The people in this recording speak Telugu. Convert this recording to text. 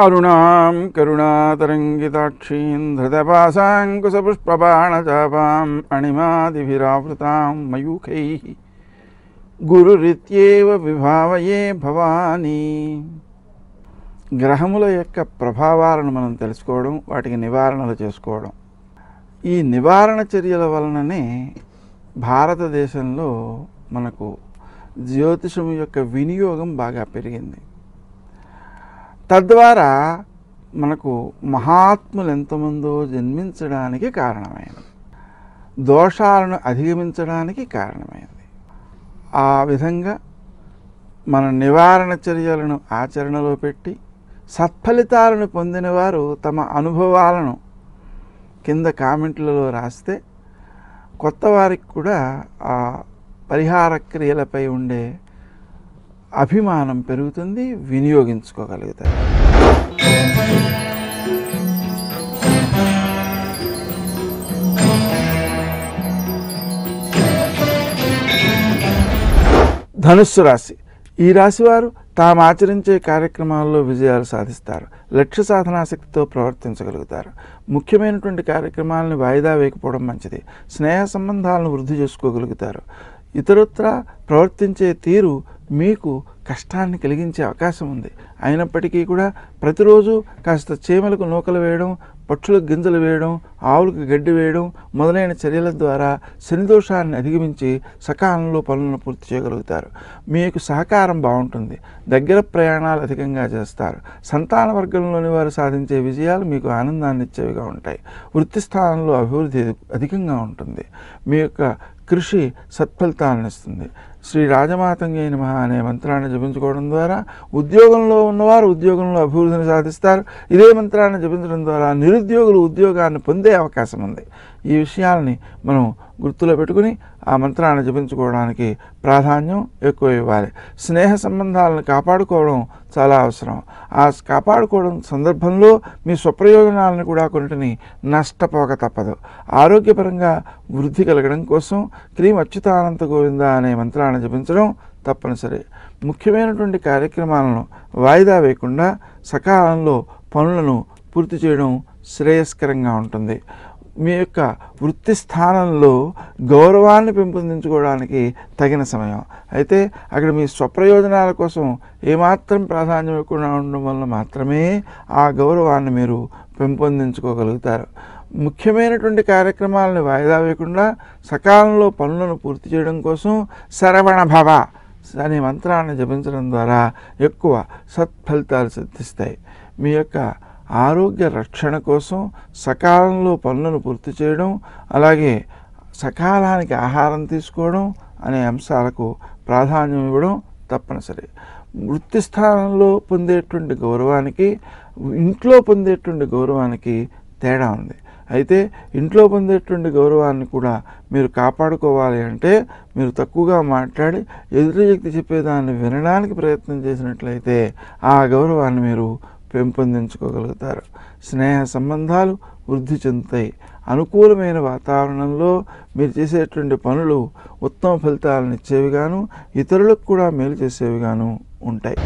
అరుణాం కరుణాతరంగితాక్షీం ధృతపాశాంకుశపుష్పబాణచాపాం అణిమాదిభిరావృతాం మయూఖైః గురురిత్యేవ విభావయే భవానీ. గ్రహముల యొక్క ప్రభావాలను మనం తెలుసుకోవడం, వాటికి నివారణలు చేసుకోవడం, ఈ నివారణ చర్యల వలననే భారతదేశంలో మనకు జ్యోతిషం యొక్క వినియోగం బాగా పెరిగింది. తద్వారా మనకు మహాత్ములు ఎంతమందో జన్మించడానికి కారణమైనది, దోషాలను అధిగమించడానికి కారణమైనది. ఆ విధంగా మన నివారణ చర్యలను ఆచరణలో పెట్టి సత్ఫలితాలను పొందిన వారు తమ అనుభవాలను కింద కామెంట్లలో రాస్తే కొత్త వారికి కూడా ఆ పరిహార క్రియలపై ఉండే అభిమానం పెరుగుతుంది, వినియోగించుకోగలుగుతారు. ధనుస్సు రాశి. ఈ రాశివారు తాము ఆచరించే కార్యక్రమాల్లో విజయాలు సాధిస్తారు. లక్ష్య సాధనాశక్తితో ప్రవర్తించగలుగుతారు. ముఖ్యమైనటువంటి కార్యక్రమాలను వాయిదా వేయకపోవడం మంచిది. స్నేహ సంబంధాలను వృద్ధి చేసుకోగలుగుతారు. ఇతరత్ర ప్రవర్తించే తీరు మీకు కష్టాన్ని కలిగించే అవకాశం ఉంది. అయినప్పటికీ కూడా ప్రతిరోజు కాస్త చీమలకు నూకలు వేయడం, పక్షులకు గింజలు వేయడం, ఆవులకు గడ్డి వేయడం మొదలైన చర్యల ద్వారా శనిదోషాన్ని అధిగమించి సకాలంలో పనులను పూర్తి చేయగలుగుతారు. మీకు సహకారం బాగుంటుంది. దగ్గర ప్రయాణాలు అధికంగా చేస్తారు. సంతాన వర్గంలోని వారు సాధించే విజయాలు మీకు ఆనందాన్ని ఇచ్చేవిగా ఉంటాయి. వృత్తి స్థానంలో అభివృద్ధి అధికంగా ఉంటుంది. మీ యొక్క కృషి సత్ఫలితాలను ఇస్తుంది. శ్రీ రాజమాతంగే నమః అనే మంత్రాన్ని జపించుకోవడం ద్వారా ఉద్యోగంలో ఉన్నవారు ఉద్యోగంలో అభివృద్ధిని సాధిస్తారు. ఇదే మంత్రాన్ని జపించడం ద్వారా నిరుద్యోగులు ఉద్యోగాన్ని పొందే అవకాశం ఉంది. ఈ విషయాల్ని మనం గుర్తులో పెట్టుకుని ఆ మంత్రాన్ని జపించుకోవడానికి ప్రాధాన్యం ఎక్కువ ఇవ్వాలి. స్నేహ సంబంధాలను కాపాడుకోవడం చాలా అవసరం. ఆ కాపాడుకోవడం సందర్భంలో మీ స్వప్రయోజనాలను కూడా కొన్నిటిని నష్టపోక తప్పదు. ఆరోగ్యపరంగా వృద్ధి కలగడం కోసం క్రీం అచ్యుతానంత గోవింద అనే మంత్రాన్ని జపించడం తప్పనిసరి. ముఖ్యమైనటువంటి కార్యక్రమాలను వాయిదా వేయకుండా సకాలంలో పనులను పూర్తి చేయడం శ్రేయస్కరంగా ఉంటుంది. మీ యొక్క వృత్తి స్థానంలో గౌరవాన్ని పెంపొందించుకోవడానికి తగిన సమయం. అయితే అక్కడ మీ స్వప్రయోజనాల కోసం ఏమాత్రం ప్రాధాన్యం ఇవ్వకుండా ఉండడం వల్ల మాత్రమే ఆ గౌరవాన్ని మీరు పెంపొందించుకోగలుగుతారు. ముఖ్యమైనటువంటి కార్యక్రమాలను వాయిదా వేయకుండా సకాలంలో పనులను పూర్తి చేయడం కోసం శరవణ భవ అనే మంత్రాన్ని జపించడం ద్వారా ఎక్కువ సత్ఫలితాలు సిద్ధిస్తాయి. మీ యొక్క ఆరోగ్య రక్షణ కోసం సకాలంలో పనులను పూర్తి చేయడం, అలాగే సకాలానికి ఆహారం తీసుకోవడం అనే అంశాలకు ప్రాధాన్యం ఇవ్వడం తప్పనిసరి. వృత్తి స్థానంలో పొందేటువంటి గౌరవానికి ఇంట్లో పొందేటువంటి గౌరవానికి తేడా ఉంది. అయితే ఇంట్లో పొందేటువంటి గౌరవాన్ని కూడా మీరు కాపాడుకోవాలి అంటే మీరు తక్కువగా మాట్లాడి ఎదుటి వ్యక్తి చెప్పేదాన్ని వినడానికి ప్రయత్నం చేసినట్లయితే ఆ గౌరవాన్ని మీరు పెంపొందించుకోగలుగుతారు. స్నేహ సంబంధాలు వృద్ధి చెందుతాయి. అనుకూలమైన వాతావరణంలో మీరు చేసేటువంటి పనులు ఉత్తమ ఫలితాలను ఇచ్చేవిగాను, ఇతరులకు కూడా మేలు చేసేవిగాను ఉంటాయి.